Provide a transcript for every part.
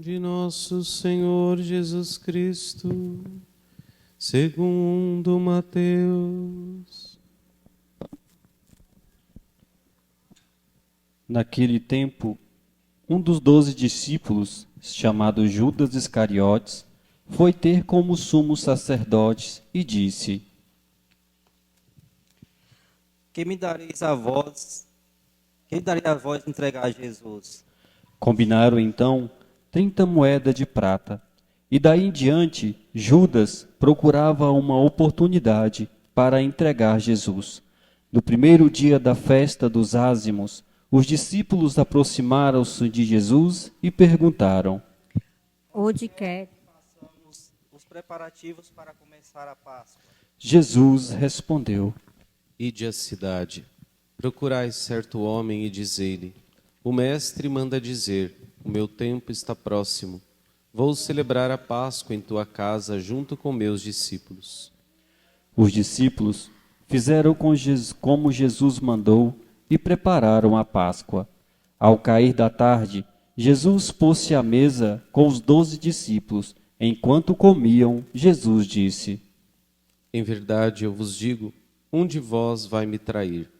de nosso Senhor Jesus Cristo, segundo Mateus. Naquele tempo, um dos 12 discípulos, chamado Judas Iscariotes, foi ter com os sumos sacerdotes e disse: Quem me dareis a vós? Quem daria a vós entregar a Jesus? Combinaram então 30 moedas de prata. E daí em diante, Judas procurava uma oportunidade para entregar Jesus. No primeiro dia da festa dos ázimos, os discípulos aproximaram-se de Jesus e perguntaram: Onde quer? Façamos os preparativos para começar a Páscoa. Jesus respondeu: Ide à cidade, procurai certo homem e dizei-lhe: o mestre manda dizer, o meu tempo está próximo. Vou celebrar a Páscoa em tua casa junto com meus discípulos. Os discípulos fizeram como Jesus mandou e prepararam a Páscoa. Ao cair da tarde, Jesus pôs-se à mesa com os 12 discípulos. Enquanto comiam, Jesus disse: Em verdade, eu vos digo, um de vós vai me trair.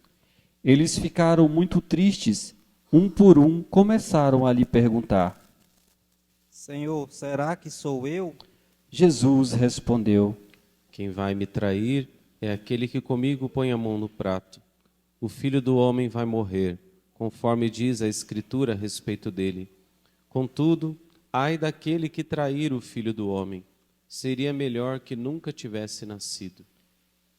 Eles ficaram muito tristes. Um por um começaram a lhe perguntar. Senhor, será que sou eu? Jesus respondeu: Quem vai me trair é aquele que comigo põe a mão no prato. O Filho do Homem vai morrer, conforme diz a Escritura a respeito dele. Contudo, ai daquele que trair o Filho do Homem. Seria melhor que nunca tivesse nascido.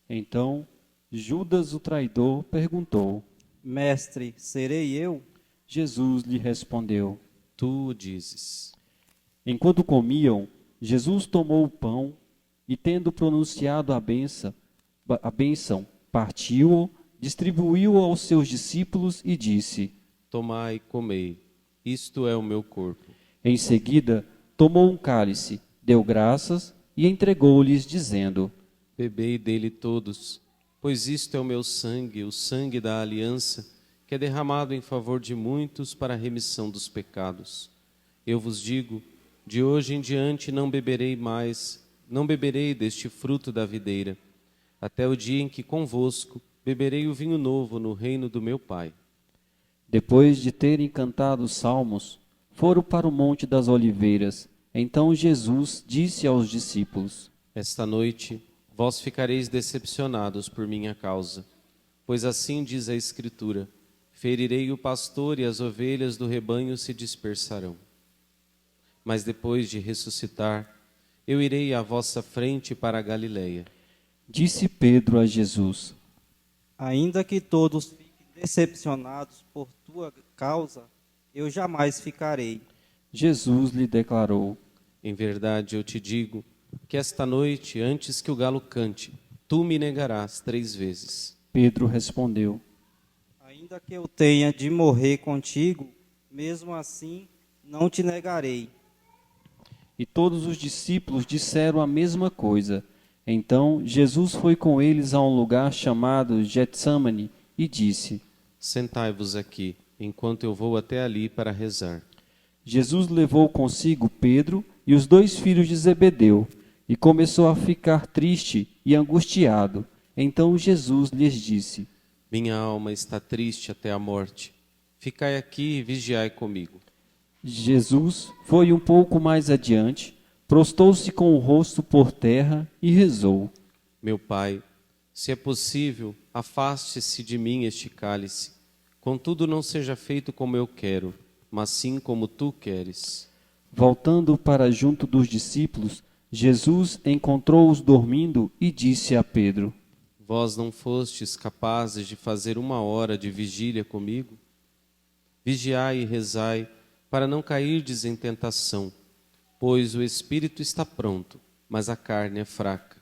Então, Judas, o traidor, perguntou. Mestre, serei eu? Jesus lhe respondeu. Tu o dizes. Enquanto comiam, Jesus tomou o pão e, tendo pronunciado a bênção, partiu-o, distribuiu-o aos seus discípulos e disse: Tomai e comei, isto é o meu corpo. Em seguida, tomou um cálice, deu graças e entregou-lhes, dizendo: Bebei dele todos, pois isto é o meu sangue, o sangue da aliança, que é derramado em favor de muitos para a remissão dos pecados. Eu vos digo, de hoje em diante não beberei deste fruto da videira, até o dia em que convosco beberei o vinho novo no reino do meu Pai. Depois de terem cantado os salmos, foram para o Monte das Oliveiras. Então Jesus disse aos discípulos: Esta noite vós ficareis decepcionados por minha causa, pois assim diz a Escritura: ferirei o pastor e as ovelhas do rebanho se dispersarão. Mas depois de ressuscitar, eu irei à vossa frente para a Galileia. Disse Pedro a Jesus: Ainda que todos fiquem decepcionados por tua causa, eu jamais ficarei. Jesus lhe declarou: Em verdade eu te digo que esta noite, antes que o galo cante, tu me negarás 3 vezes. Pedro respondeu: Ainda que eu tenha de morrer contigo, mesmo assim não te negarei. E todos os discípulos disseram a mesma coisa. Então Jesus foi com eles a um lugar chamado Getsêmani e disse: Sentai-vos aqui, enquanto eu vou até ali para rezar. Jesus levou consigo Pedro e os 2 filhos de Zebedeu e começou a ficar triste e angustiado. Então Jesus lhes disse: Minha alma está triste até a morte. Ficai aqui e vigiai comigo. Jesus foi um pouco mais adiante, prostou-se com o rosto por terra e rezou: Meu Pai, se é possível, afaste-se de mim este cálice. Contudo, não seja feito como eu quero, mas sim como tu queres. Voltando para junto dos discípulos, Jesus encontrou-os dormindo e disse a Pedro: Vós não fostes capazes de fazer 1 hora de vigília comigo? Vigiai e rezai, para não cairdes em tentação, pois o espírito está pronto, mas a carne é fraca.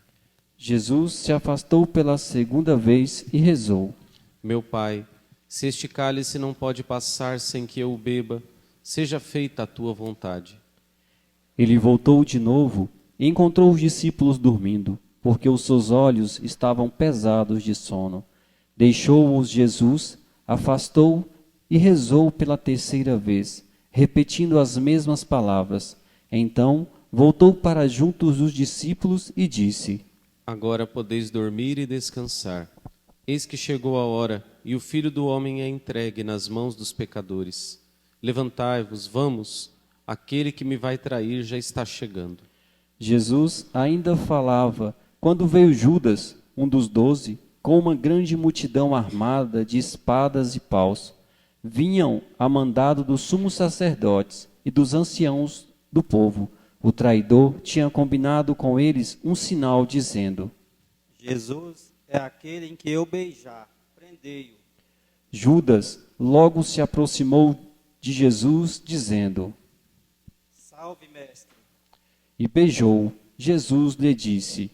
Jesus se afastou pela 2ª vez e rezou: Meu Pai, se este cálice não pode passar sem que eu o beba, seja feita a tua vontade. Ele voltou de novo e encontrou os discípulos dormindo, porque os seus olhos estavam pesados de sono. Deixou-os Jesus, afastou e rezou pela 3ª vez: repetindo as mesmas palavras. Então voltou para junto dos discípulos e disse: Agora podeis dormir e descansar. Eis que chegou a hora, e o Filho do Homem é entregue nas mãos dos pecadores. Levantai-vos, vamos, aquele que me vai trair já está chegando. Jesus ainda falava quando veio Judas, um dos 12, com uma grande multidão armada de espadas e paus. Vinham a mandado dos sumos sacerdotes e dos anciãos do povo. O traidor tinha combinado com eles um sinal, dizendo: Jesus é aquele em que eu beijar, prendei-o. Judas logo se aproximou de Jesus, dizendo: Salve, mestre. E beijou. Jesus lhe disse: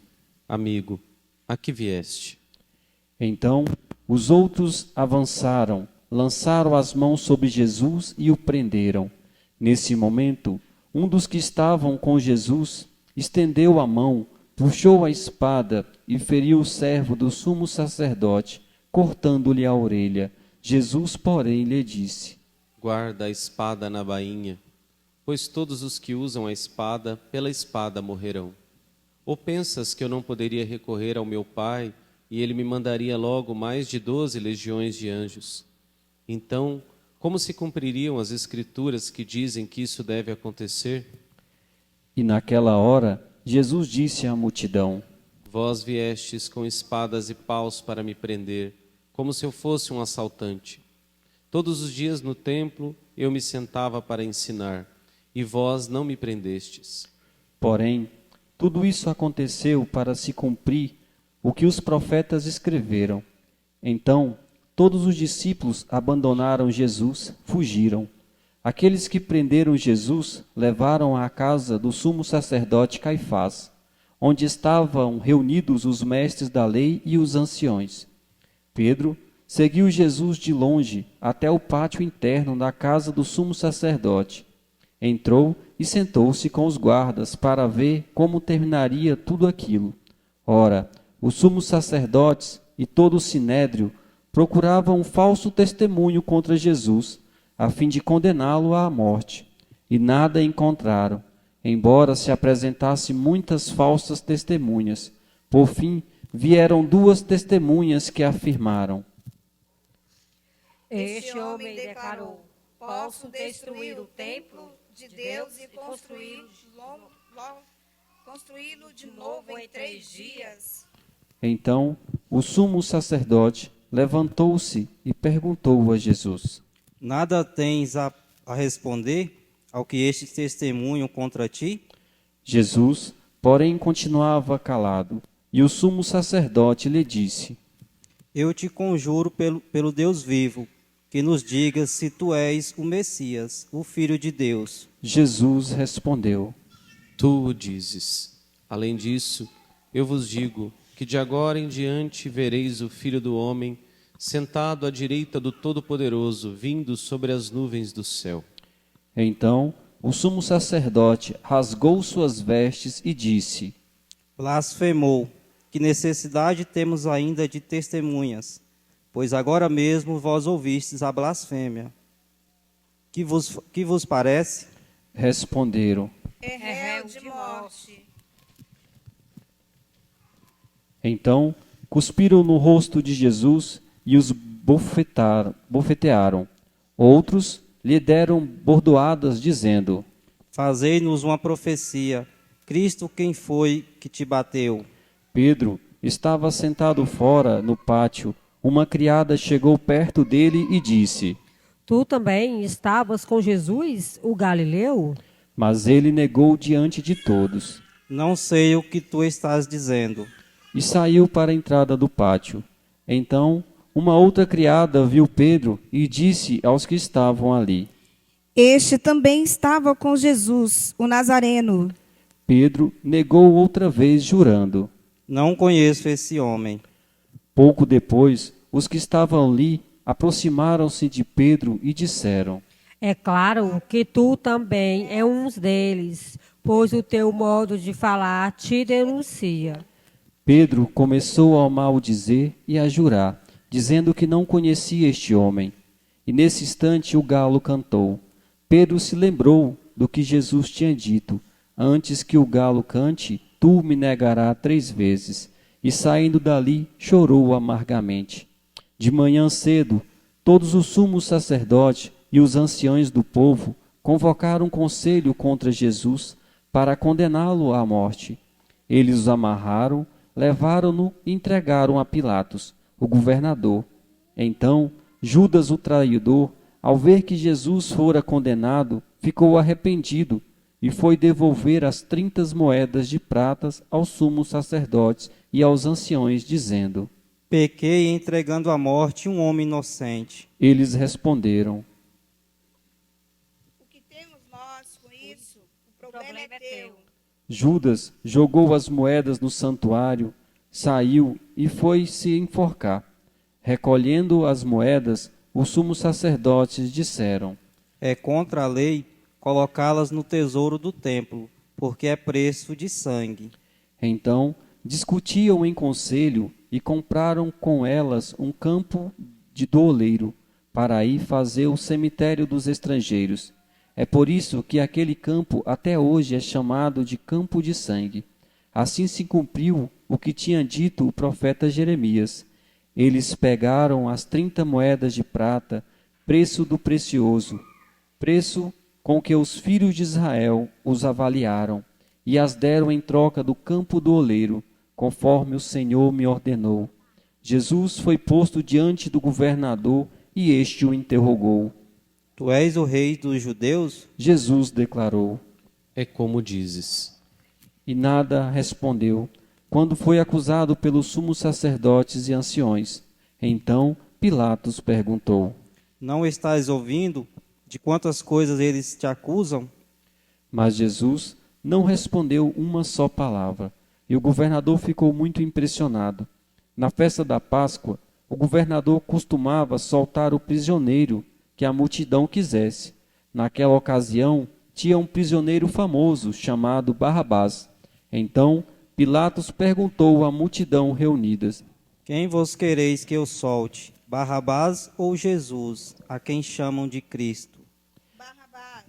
Amigo, a que vieste? Então os outros avançaram, lançaram as mãos sobre Jesus e o prenderam. Nesse momento, um dos que estavam com Jesus estendeu a mão, puxou a espada e feriu o servo do sumo sacerdote, cortando-lhe a orelha. Jesus, porém, lhe disse: Guarda a espada na bainha, pois todos os que usam a espada, pela espada morrerão. Ou pensas que eu não poderia recorrer ao meu Pai, e ele me mandaria logo mais de 12 legiões de anjos? Então, como se cumpririam as Escrituras que dizem que isso deve acontecer? E naquela hora, Jesus disse à multidão: Vós viestes com espadas e paus para me prender, como se eu fosse um assaltante. Todos os dias no templo eu me sentava para ensinar, e vós não me prendestes. Porém, tudo isso aconteceu para se cumprir o que os profetas escreveram. Então, todos os discípulos abandonaram Jesus, fugiram. Aqueles que prenderam Jesus levaram à casa do sumo sacerdote Caifás, onde estavam reunidos os mestres da lei e os anciões. Pedro seguiu Jesus de longe até o pátio interno da casa do sumo sacerdote. Entrou e sentou-se com os guardas para ver como terminaria tudo aquilo. Ora, os sumos sacerdotes e todo o sinédrio procuravam um falso testemunho contra Jesus, a fim de condená-lo à morte, e nada encontraram, embora se apresentasse muitas falsas testemunhas. Por fim, vieram 2 testemunhas que afirmaram: Este homem declarou: posso destruir o templo de Deus e construí-lo de novo em 3 dias. Então, o sumo sacerdote levantou-se e perguntou a Jesus: Nada tens a responder ao que estes testemunham contra ti? Jesus, porém, continuava calado, e o sumo sacerdote lhe disse: Eu te conjuro pelo Deus vivo, que nos digas se tu és o Messias, o Filho de Deus. Jesus respondeu: Tu o dizes. Além disso, eu vos digo que de agora em diante vereis o Filho do Homem sentado à direita do Todo-Poderoso, vindo sobre as nuvens do céu. Então o sumo sacerdote rasgou suas vestes e disse: Blasfemou. Que necessidade temos ainda de testemunhas? Pois agora mesmo vós ouvistes a blasfêmia. Que vos parece? Responderam. É réu de morte. Então cuspiram no rosto de Jesus e os bofetearam. Outros lhe deram bordoadas, dizendo: Fazei-nos uma profecia. Cristo, quem foi que te bateu? Pedro estava sentado fora, no pátio. Uma criada chegou perto dele e disse: Tu também estavas com Jesus, o Galileu? Mas ele negou diante de todos. Não sei o que tu estás dizendo. E saiu para a entrada do pátio. Então, uma outra criada viu Pedro e disse aos que estavam ali: Este também estava com Jesus, o Nazareno. Pedro negou outra vez, jurando: Não conheço esse homem. Pouco depois, os que estavam ali aproximaram-se de Pedro e disseram: É claro que tu também é um deles, pois o teu modo de falar te denuncia. Pedro começou a maldizer e a jurar, dizendo que não conhecia este homem. E nesse instante o galo cantou. Pedro se lembrou do que Jesus tinha dito: antes que o galo cante, tu me negarás 3 vezes. E saindo dali, chorou amargamente. De manhã cedo, todos os sumos sacerdotes e os anciões do povo convocaram um conselho contra Jesus para condená-lo à morte. Eles o amarraram, levaram-no e entregaram a Pilatos, o governador. Então, Judas, o traidor, ao ver que Jesus fora condenado, ficou arrependido e foi devolver as 30 moedas de prata aos sumos sacerdotes e aos anciões, dizendo: Pequei entregando à morte um homem inocente. Eles responderam: O que temos nós com isso? O problema é teu. Judas jogou as moedas no santuário, saiu e foi se enforcar. Recolhendo as moedas, os sumos sacerdotes disseram: É contra a lei colocá-las no tesouro do templo, porque é preço de sangue. Então discutiam em conselho e compraram com elas um campo do oleiro, para aí fazer o cemitério dos estrangeiros. É por isso que aquele campo até hoje é chamado de Campo de Sangue. Assim se cumpriu o que tinha dito o profeta Jeremias. Eles pegaram as 30 moedas de prata, preço do precioso, preço com que os filhos de Israel os avaliaram, e as deram em troca do campo do oleiro, conforme o Senhor me ordenou. Jesus foi posto diante do governador e este o interrogou. Tu és o rei dos judeus? Jesus declarou, É como dizes. e nada respondeu, quando foi acusado pelos sumos sacerdotes e anciões. Então Pilatos perguntou: Não estás ouvindo de quantas coisas eles te acusam? Mas Jesus não respondeu uma só palavra, e o governador ficou muito impressionado. Na festa da Páscoa, o governador costumava soltar o prisioneiro que a multidão quisesse. Naquela ocasião, tinha um prisioneiro famoso chamado Barrabás. Então, Pilatos perguntou à multidão reunidas: Quem vos quereis que eu solte, Barrabás ou Jesus, a quem chamam de Cristo? Barrabás.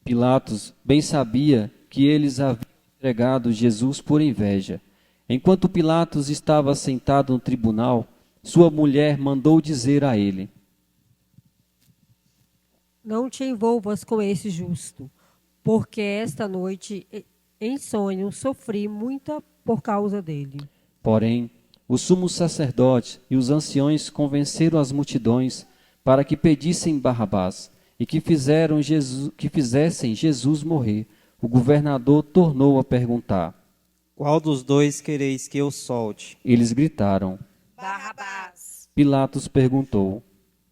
Pilatos bem sabia que eles haviam entregado Jesus por inveja. Enquanto Pilatos estava sentado no tribunal, sua mulher mandou dizer a ele: Não te envolvas com esse justo, porque esta noite, em sonho, sofri muito por causa dele. Porém, os sumos sacerdotes e os anciões convenceram as multidões para que pedissem Barrabás e que fizessem Jesus morrer. O governador tornou a perguntar. Qual dos dois quereis que eu solte? Eles gritaram. Barrabás. Pilatos perguntou.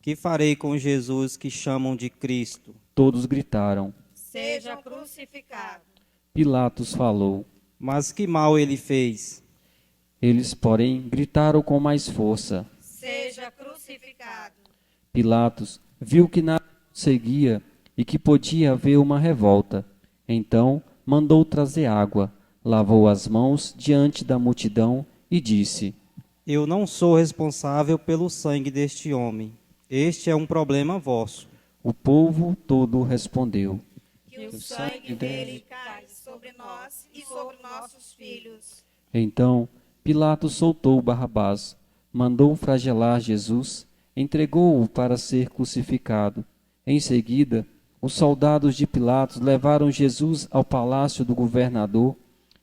Que farei com Jesus que chamam de Cristo? Todos gritaram. Seja crucificado. Pilatos falou. Mas que mal ele fez? Eles, porém, gritaram com mais força. Seja crucificado. Pilatos viu que nada seguia e que podia haver uma revolta. Então mandou trazer água, lavou as mãos diante da multidão e disse: Eu não sou responsável pelo sangue deste homem. Este é um problema vosso. O povo todo respondeu. Que o sangue dele caia sobre nós e sobre nossos filhos. Então Pilatos soltou Barrabás, mandou flagelar Jesus, entregou-o para ser crucificado. Em seguida, os soldados de Pilatos levaram Jesus ao palácio do governador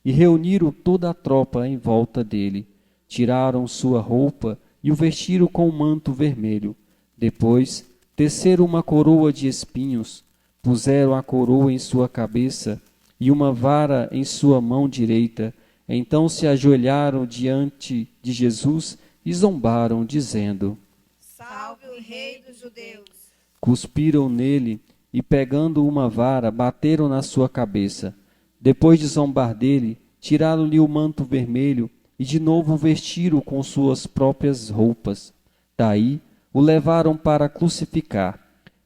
e reuniram toda a tropa em volta dele. Tiraram sua roupa e o vestiram com um manto vermelho. Depois, teceram uma coroa de espinhos, puseram a coroa em sua cabeça e uma vara em sua mão direita. Então se ajoelharam diante de Jesus e zombaram, dizendo: Salve o rei dos judeus. Cuspiram nele e, pegando uma vara, bateram na sua cabeça. Depois de zombar dele, tiraram-lhe o manto vermelho e de novo o vestiram com suas próprias roupas. Daí o levaram para crucificar.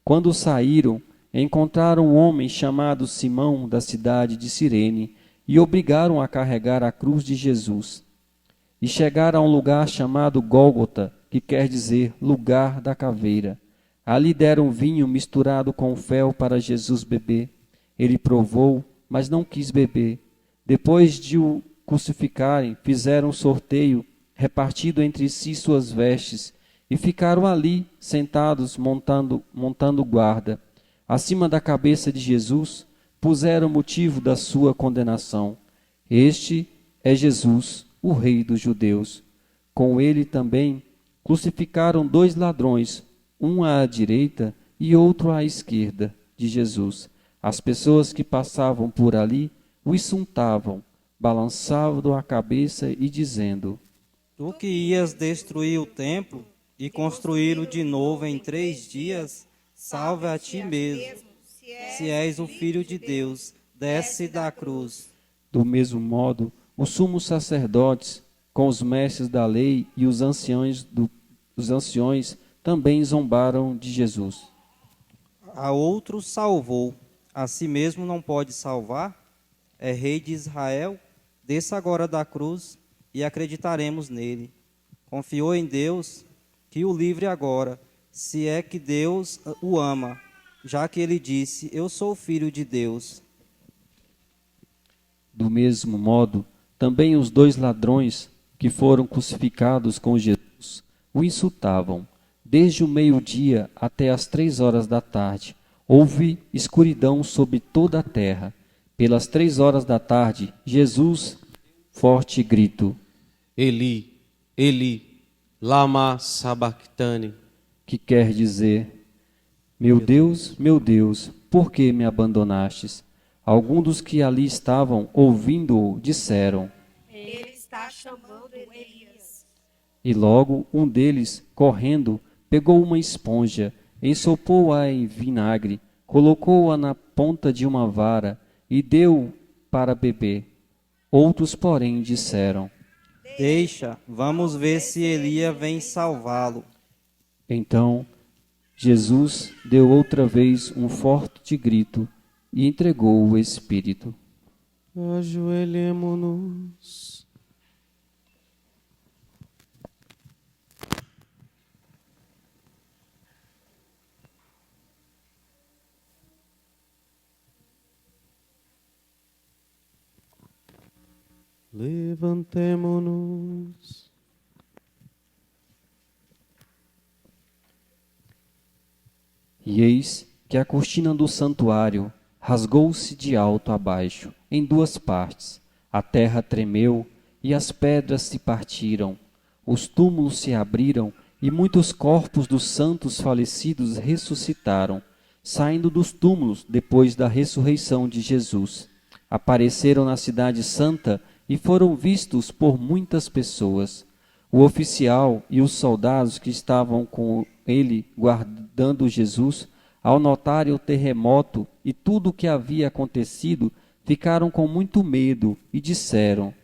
Quando saíram, encontraram um homem chamado Simão, da cidade de Cirene, e obrigaram a carregar a cruz de Jesus. E chegaram a um lugar chamado Gólgota, que quer dizer lugar da caveira. Ali deram vinho misturado com fel para Jesus beber. Ele provou, mas não quis beber. Depois de o crucificarem, fizeram um sorteio, repartido entre si suas vestes, e ficaram ali, sentados, montando guarda. Acima da cabeça de Jesus, puseram o motivo da sua condenação. Este é Jesus, o Rei dos Judeus. Com ele também crucificaram 2 ladrões, um à direita e outro à esquerda de Jesus. As pessoas que passavam por ali o insultavam, balançavam a cabeça e dizendo: Tu que ias destruir o templo e construí-lo de novo em 3 dias, salve a ti mesmo. Se és o Filho de Deus, desce da cruz. Do mesmo modo, os sumos sacerdotes, com os mestres da lei e os anciões também zombaram de Jesus. A outro salvou, a si mesmo não pode salvar? É Rei de Israel? Desça agora da cruz e acreditaremos nele. Confiou em Deus, que o livre agora, se é que Deus o ama, já que ele disse: Eu sou filho de Deus. Do mesmo modo, também os 2 ladrões que foram crucificados com Jesus o insultavam. Desde o meio-dia até as 3 horas da tarde, houve escuridão sobre toda a terra. Pelas 3 horas da tarde, Jesus, forte grito, Eli, Eli, lama sabachthani, que quer dizer: meu Deus, por que me abandonastes? Alguns dos que ali estavam, ouvindo-o, disseram: Ele está chamando Elias. E logo um deles, correndo, pegou uma esponja, ensopou-a em vinagre, colocou-a na ponta de uma vara e deu para beber. Outros, porém, disseram: Deixa, vamos ver se Elias vem salvá-lo. Então Jesus deu outra vez um forte grito e entregou o Espírito. ajoelhemo-nos. Levantemo-nos. E eis que a cortina do santuário rasgou-se de alto a baixo, em 2 partes. A terra tremeu e as pedras se partiram. Os túmulos se abriram e muitos corpos dos santos falecidos ressuscitaram, saindo dos túmulos depois da ressurreição de Jesus. Apareceram na cidade santa e foram vistos por muitas pessoas. O oficial e os soldados que estavam com ele guardando Jesus, ao notarem o terremoto e tudo o que havia acontecido, ficaram com muito medo e disseram: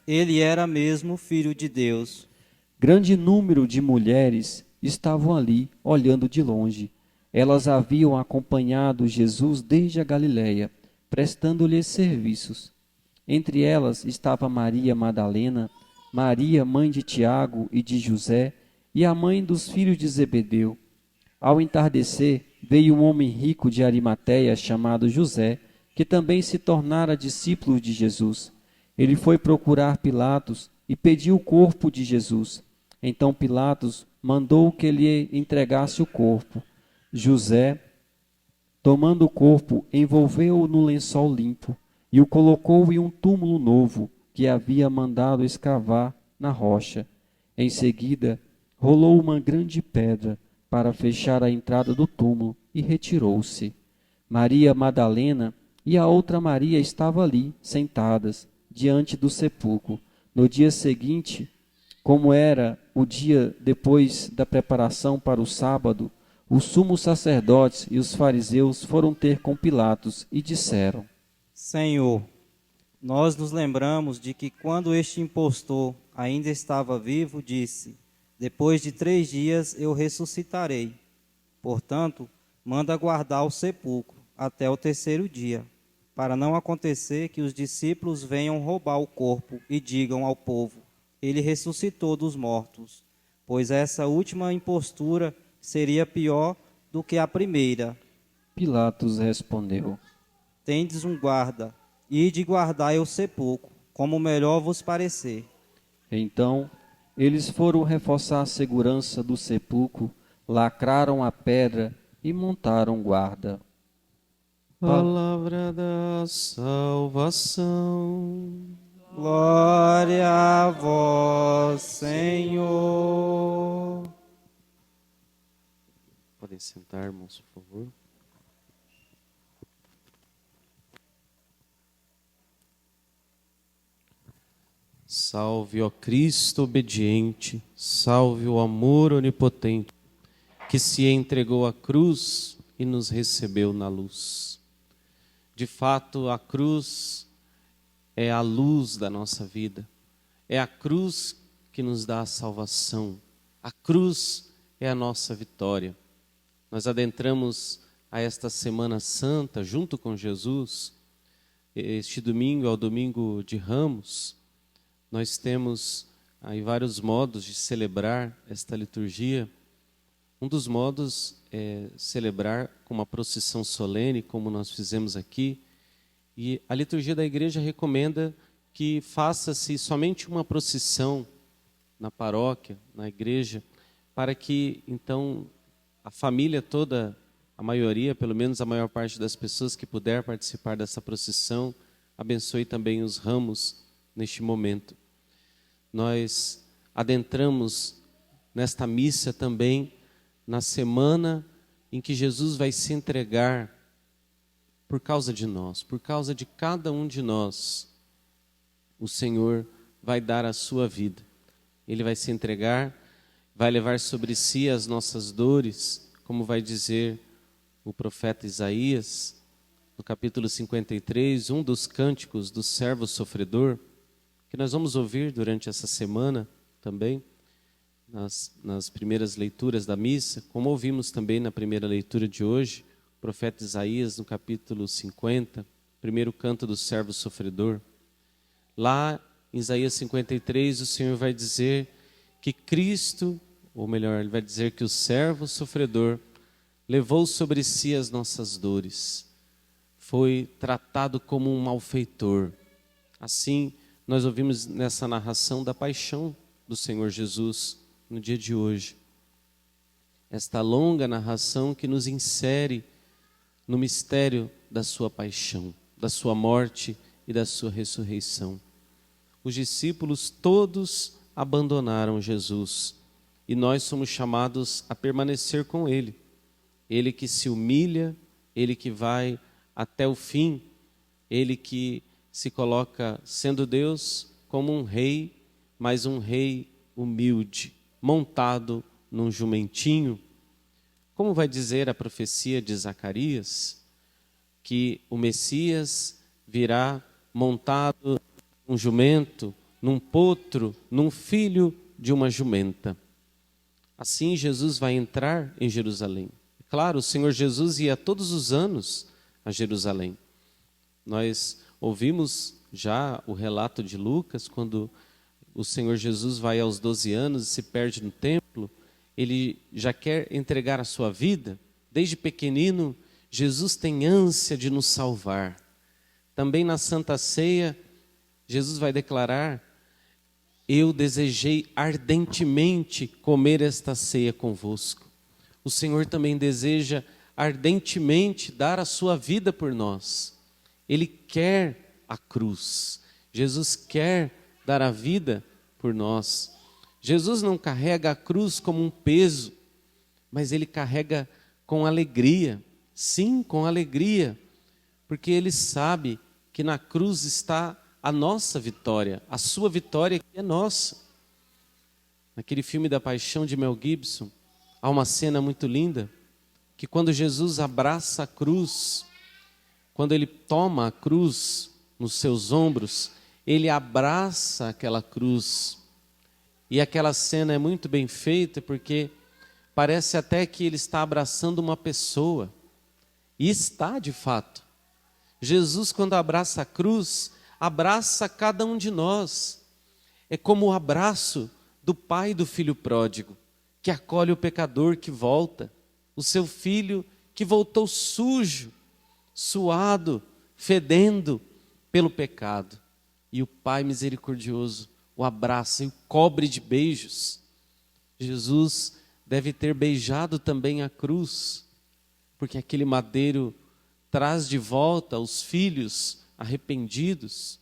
Ele era mesmo filho de Deus. Grande número de mulheres estavam ali, olhando de longe. Elas haviam acompanhado Jesus desde a Galiléia, prestando-lhe serviços. Entre elas estava Maria Madalena, Maria, mãe de Tiago e de José, e a mãe dos filhos de Zebedeu. Ao entardecer, veio um homem rico de Arimateia chamado José, que também se tornara discípulo de Jesus. Ele foi procurar Pilatos e pediu o corpo de Jesus. Então Pilatos mandou que lhe entregasse o corpo. José, tomando o corpo, envolveu-o no lençol limpo e o colocou em um túmulo novo que havia mandado escavar na rocha. Em seguida, rolou uma grande pedra para fechar a entrada do túmulo e retirou-se. Maria Madalena e a outra Maria estavam ali, sentadas, diante do sepulcro. No dia seguinte, como era o dia depois da preparação para o sábado, os sumos sacerdotes e os fariseus foram ter com Pilatos e disseram: Senhor, nós nos lembramos de que quando este impostor ainda estava vivo, disse: depois de 3 dias eu ressuscitarei. Portanto, manda guardar o sepulcro até o 3º dia, para não acontecer que os discípulos venham roubar o corpo e digam ao povo: ele ressuscitou dos mortos. Pois essa última impostura seria pior do que a primeira. Pilatos respondeu: Tendes um guarda, ide guardai o sepulcro, como melhor vos parecer. Então, eles foram reforçar a segurança do sepulcro, lacraram a pedra e montaram guarda. Palavra da salvação. Glória a vós, Senhor. Podem sentar, irmãos, por favor. Salve, ó Cristo obediente, salve o amor onipotente, que se entregou à cruz e nos recebeu na luz. De fato, a cruz é a luz da nossa vida, é a cruz que nos dá a salvação, a cruz é a nossa vitória. Nós adentramos a esta Semana Santa junto com Jesus. Este domingo é o domingo de Ramos. Nós temos aí vários modos de celebrar esta liturgia. Um dos modos é celebrar com uma procissão solene, como nós fizemos aqui. E a liturgia da igreja recomenda que faça-se somente uma procissão na paróquia, na igreja, para que então a família toda, a maioria, pelo menos a maior parte das pessoas que puder participar dessa procissão, abençoe também os ramos neste momento. Nós adentramos nesta missa também na semana em que Jesus vai se entregar por causa de nós, por causa de cada um de nós. O Senhor vai dar a sua vida. Ele vai se entregar, vai levar sobre si as nossas dores, como vai dizer o profeta Isaías, no capítulo 53, um dos cânticos do servo sofredor, que nós vamos ouvir durante essa semana também, nas primeiras leituras da missa, como ouvimos também na primeira leitura de hoje, o profeta Isaías, no capítulo 50, primeiro canto do servo sofredor. Lá em Isaías 53, o Senhor vai dizer que Cristo, ou melhor, ele vai dizer que o servo sofredor levou sobre si as nossas dores, foi tratado como um malfeitor. Assim, nós ouvimos nessa narração da paixão do Senhor Jesus no dia de hoje. Esta longa narração que nos insere no mistério da sua paixão, da sua morte e da sua ressurreição. Os discípulos todos abandonaram Jesus e nós somos chamados a permanecer com Ele. Ele que se humilha, Ele que vai até o fim, Ele que se coloca, sendo Deus, como um rei, mas um rei humilde, montado num jumentinho. Como vai dizer a profecia de Zacarias, que o Messias virá montado num jumento, num potro, num filho de uma jumenta. Assim Jesus vai entrar em Jerusalém. Claro, o Senhor Jesus ia todos os anos a Jerusalém. Nós ouvimos já o relato de Lucas, quando o Senhor Jesus vai aos 12 anos e se perde no templo. Ele já quer entregar a sua vida. Desde pequenino, Jesus tem ânsia de nos salvar. Também na Santa Ceia, Jesus vai declarar: eu desejei ardentemente comer esta ceia convosco. O Senhor também deseja ardentemente dar a sua vida por nós. Ele quer a cruz. Jesus quer dar a vida por nós. Jesus não carrega a cruz como um peso, mas ele carrega com alegria. Sim, com alegria, porque ele sabe que na cruz está a nossa vitória, a sua vitória que é nossa. Naquele filme da Paixão de Mel Gibson, há uma cena muito linda, que quando Jesus abraça a cruz, quando ele toma a cruz nos seus ombros, ele abraça aquela cruz. E aquela cena é muito bem feita, porque parece até que ele está abraçando uma pessoa. E está de fato. Jesus, quando abraça a cruz, abraça cada um de nós. É como o abraço do pai do filho pródigo, que acolhe o pecador que volta, o seu filho que voltou sujo, suado, fedendo pelo pecado. E o Pai misericordioso o abraça e o cobre de beijos. Jesus deve ter beijado também a cruz, porque aquele madeiro traz de volta os filhos arrependidos,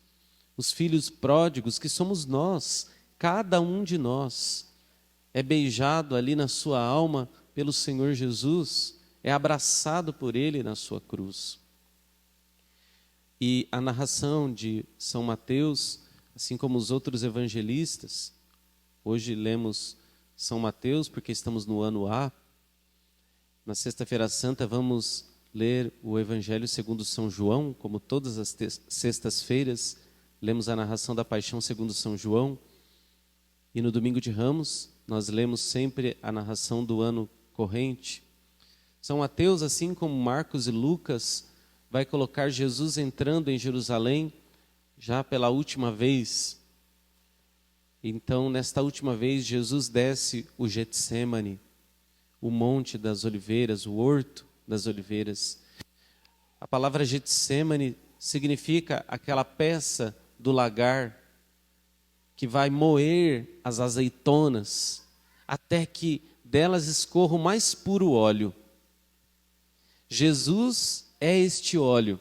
os filhos pródigos, que somos nós, cada um de nós. É beijado ali na sua alma pelo Senhor Jesus, é abraçado por Ele na sua cruz. E a narração de São Mateus, assim como os outros evangelistas, hoje lemos São Mateus porque estamos no ano A. Na Sexta-feira Santa vamos ler o Evangelho segundo São João, como todas as sextas-feiras, lemos a narração da Paixão segundo São João. E no Domingo de Ramos, nós lemos sempre a narração do ano corrente. São Mateus, assim como Marcos e Lucas, vai colocar Jesus entrando em Jerusalém já pela última vez. Então, nesta última vez, Jesus desce o Getsêmani, o Monte das Oliveiras, o Horto das Oliveiras. A palavra Getsêmani significa aquela peça do lagar que vai moer as azeitonas até que delas escorra o mais puro óleo. Jesus é este óleo.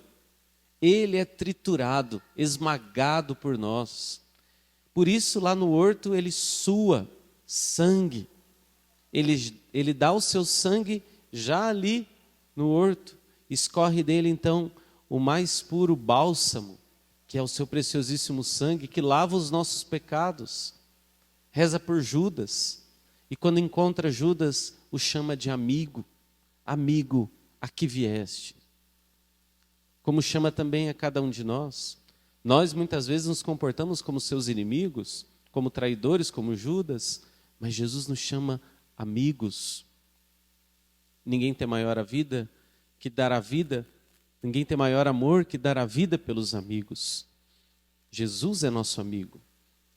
Ele é triturado, esmagado por nós. Por isso, lá no horto, ele sua sangue. Ele dá o seu sangue já ali no horto. Escorre dele, então, o mais puro bálsamo, que é o seu preciosíssimo sangue, que lava os nossos pecados. Reza por Judas. E quando encontra Judas, o chama de amigo. Amigo, a que vieste. Como chama também a cada um de nós. Nós muitas vezes nos comportamos como seus inimigos, como traidores, como Judas, mas Jesus nos chama amigos. Ninguém tem maior a vida que dar a vida, ninguém tem maior amor que dar a vida pelos amigos. Jesus é nosso amigo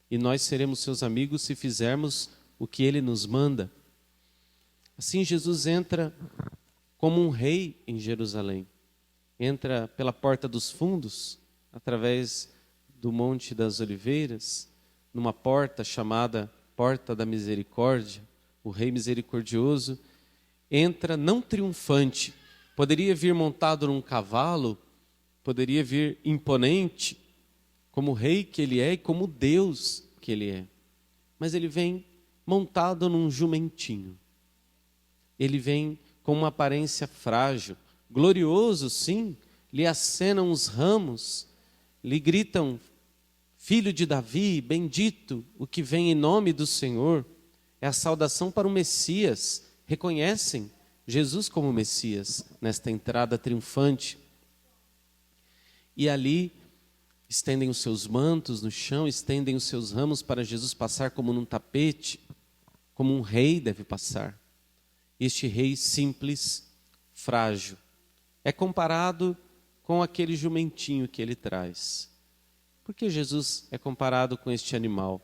e nós seremos seus amigos se fizermos o que ele nos manda. Assim Jesus entra como um rei em Jerusalém. Entra pela porta dos fundos, através do Monte das Oliveiras, numa porta chamada Porta da Misericórdia. O Rei Misericordioso entra não triunfante, poderia vir montado num cavalo, poderia vir imponente, como rei que ele é e como Deus que ele é. Mas ele vem montado num jumentinho. Ele vem com uma aparência frágil, glorioso, sim, lhe acenam os ramos, lhe gritam, filho de Davi, bendito o que vem em nome do Senhor. É a saudação para o Messias. Reconhecem Jesus como Messias nesta entrada triunfante. E ali estendem os seus mantos no chão, estendem os seus ramos para Jesus passar como num tapete, como um rei deve passar. Este rei simples, frágil, é comparado com aquele jumentinho que ele traz. Por que Jesus é comparado com este animal?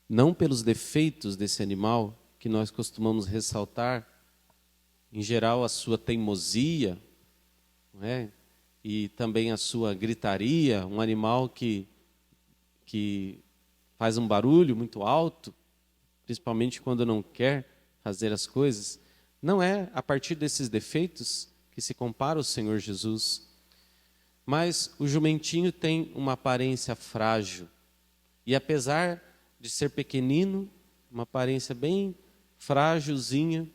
Não pelos defeitos desse animal, que nós costumamos ressaltar, em geral a sua teimosia, não é? E também a sua gritaria, um animal que faz um barulho muito alto, principalmente quando não quer fazer as coisas. Não é a partir desses defeitos que se compara o Senhor Jesus. Mas o jumentinho tem uma aparência frágil. E apesar de ser pequenino, uma aparência bem frágilzinha,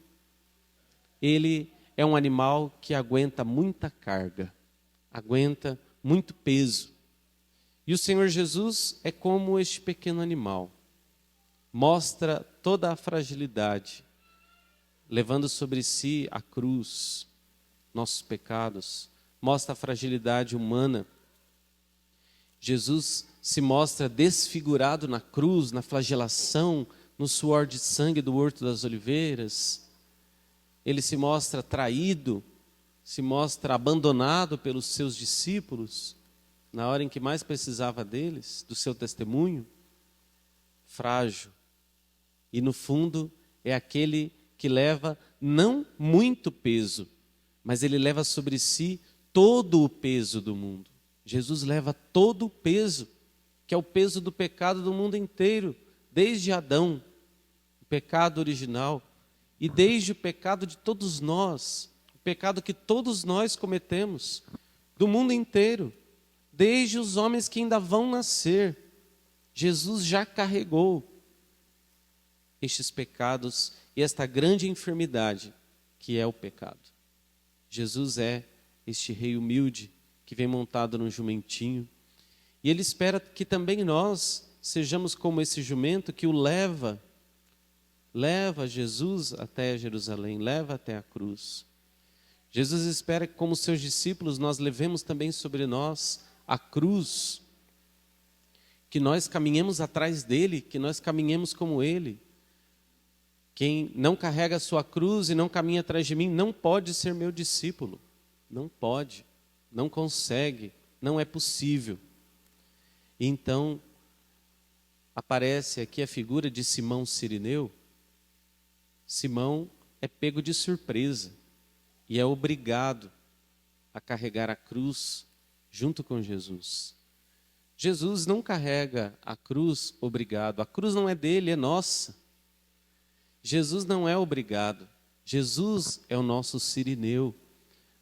ele é um animal que aguenta muita carga, aguenta muito peso. E o Senhor Jesus é como este pequeno animal. Mostra toda a fragilidade, levando sobre si a cruz, nossos pecados, mostra a fragilidade humana. Jesus se mostra desfigurado na cruz, na flagelação, no suor de sangue do Horto das Oliveiras. Ele se mostra traído, se mostra abandonado pelos seus discípulos, na hora em que mais precisava deles, do seu testemunho, frágil. E no fundo, é aquele que leva não muito peso, mas ele leva sobre si todo o peso do mundo. Jesus leva todo o peso, que é o peso do pecado do mundo inteiro, desde Adão, o pecado original, e desde o pecado de todos nós, o pecado que todos nós cometemos, do mundo inteiro, desde os homens que ainda vão nascer. Jesus já carregou estes pecados e esta grande enfermidade que é o pecado. Jesus é este rei humilde que vem montado num jumentinho, e ele espera que também nós sejamos como esse jumento que o leva Jesus até Jerusalém, leva até a cruz. Jesus espera que, como seus discípulos, nós levemos também sobre nós a cruz, que nós caminhemos atrás dele, que nós caminhemos como ele. Quem não carrega a sua cruz e não caminha atrás de mim não pode ser meu discípulo. Não pode, não consegue, não é possível. E então, aparece aqui a figura de Simão Cirineu. Simão é pego de surpresa e é obrigado a carregar a cruz junto com Jesus. Jesus não carrega a cruz obrigado, a cruz não é dele, é nossa. Jesus não é obrigado, Jesus é o nosso Cirineu,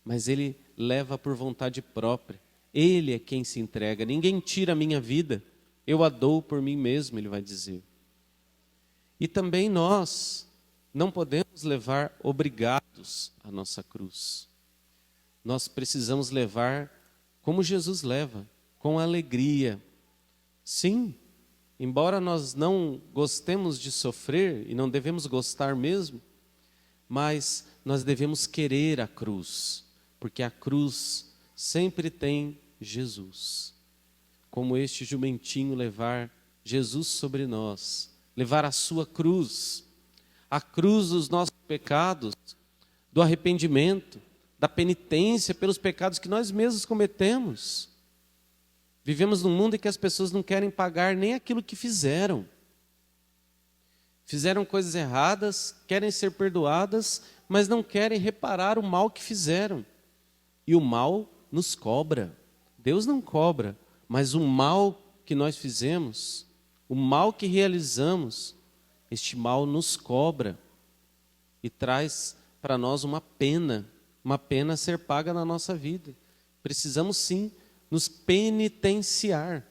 mas ele leva por vontade própria, ele é quem se entrega, ninguém tira a minha vida, eu a dou por mim mesmo, ele vai dizer. E também nós não podemos levar obrigados a nossa cruz. Nós precisamos levar como Jesus leva, com alegria. Sim, embora nós não gostemos de sofrer, e não devemos gostar mesmo, mas nós devemos querer a cruz, porque a cruz sempre tem Jesus. Como este jumentinho levar Jesus sobre nós, levar a sua cruz, a cruz dos nossos pecados, do arrependimento, da penitência pelos pecados que nós mesmos cometemos. Vivemos num mundo em que as pessoas não querem pagar nem aquilo que fizeram. Fizeram coisas erradas, querem ser perdoadas, mas não querem reparar o mal que fizeram. E o mal nos cobra. Deus não cobra, mas o mal que nós fizemos, o mal que realizamos, este mal nos cobra e traz para nós uma pena a ser paga na nossa vida. Precisamos sim nos penitenciar,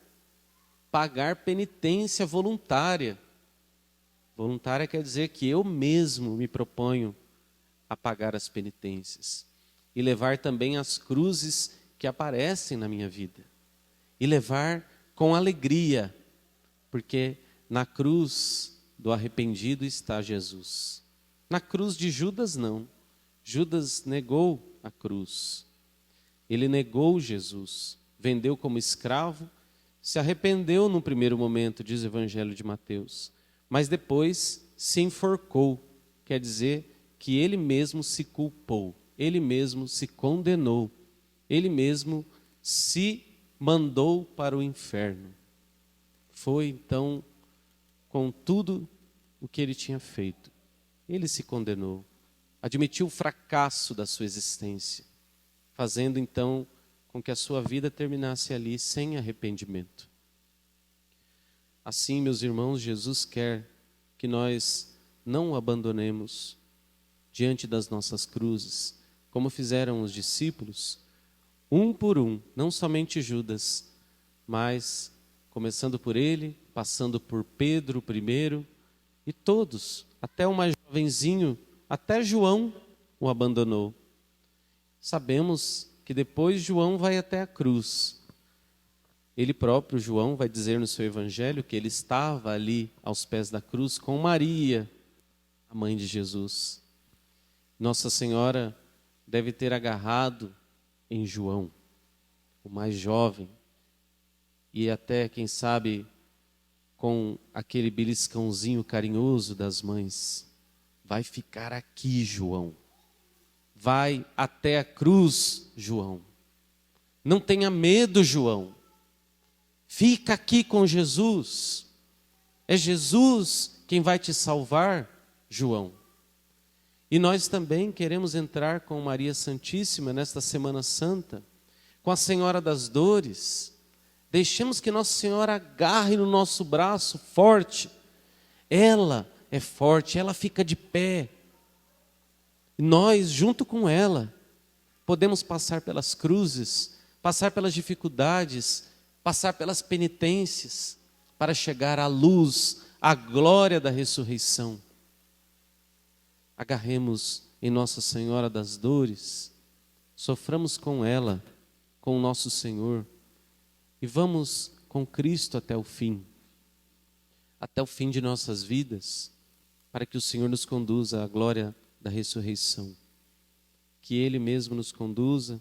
pagar penitência voluntária. Voluntária quer dizer que eu mesmo me proponho a pagar as penitências e levar também as cruzes que aparecem na minha vida e levar com alegria, porque na cruz do arrependido está Jesus. Na cruz de Judas não. Judas negou a cruz. Ele negou Jesus, vendeu como escravo, se arrependeu no primeiro momento, diz o Evangelho de Mateus, mas depois se enforcou, quer dizer que ele mesmo se culpou, ele mesmo se condenou, ele mesmo se mandou para o inferno. Foi então com tudo o que ele tinha feito. Ele se condenou, admitiu o fracasso da sua existência, fazendo então com que a sua vida terminasse ali sem arrependimento. Assim, meus irmãos, Jesus quer que nós não o abandonemos diante das nossas cruzes, como fizeram os discípulos, um por um, não somente Judas, mas começando por ele, passando por Pedro primeiro, e todos, até o mais jovenzinho, até João o abandonou. Sabemos que depois João vai até a cruz. Ele próprio, João, vai dizer no seu evangelho que ele estava ali aos pés da cruz com Maria, a mãe de Jesus. Nossa Senhora deve ter agarrado em João, o mais jovem, e até, quem sabe, com aquele beliscãozinho carinhoso das mães. Vai ficar aqui, João. Vai até a cruz, João. Não tenha medo, João. Fica aqui com Jesus. É Jesus quem vai te salvar, João. E nós também queremos entrar com Maria Santíssima nesta Semana Santa, com a Senhora das Dores. Deixemos que Nossa Senhora agarre no nosso braço forte. Ela é forte, ela fica de pé. Nós, junto com ela, podemos passar pelas cruzes, passar pelas dificuldades, passar pelas penitências, para chegar à luz, à glória da ressurreição. Agarremos em Nossa Senhora das Dores, soframos com ela, com o nosso Senhor, e vamos com Cristo até o fim de nossas vidas, para que o Senhor nos conduza à glória da ressurreição. Que Ele mesmo nos conduza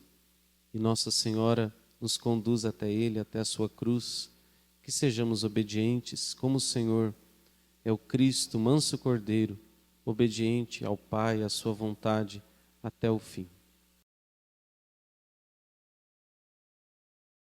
e Nossa Senhora nos conduza até Ele, até a sua cruz. Que sejamos obedientes, como o Senhor é o Cristo, manso Cordeiro, obediente ao Pai, à sua vontade, até o fim.